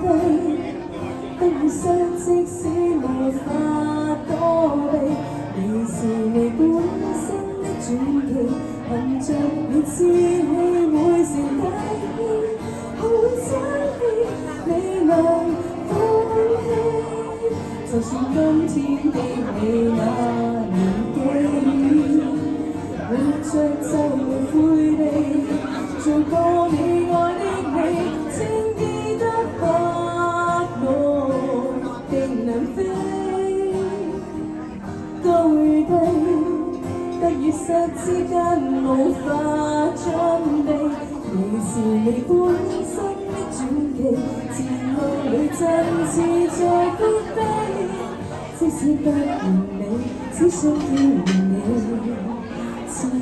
地，得以相即使無法躲避，而是你本身的傳奇，憑着你志氣每時大意，學會爭氣，你能放棄，就算今天的你那年紀，活着就無悔地做過你愛的你，請記得吧，我定能飛高與低，得與失之間無法準備，你是你本身的傳奇，前路裏振翅在高低，即使不完美，只想見你，自己。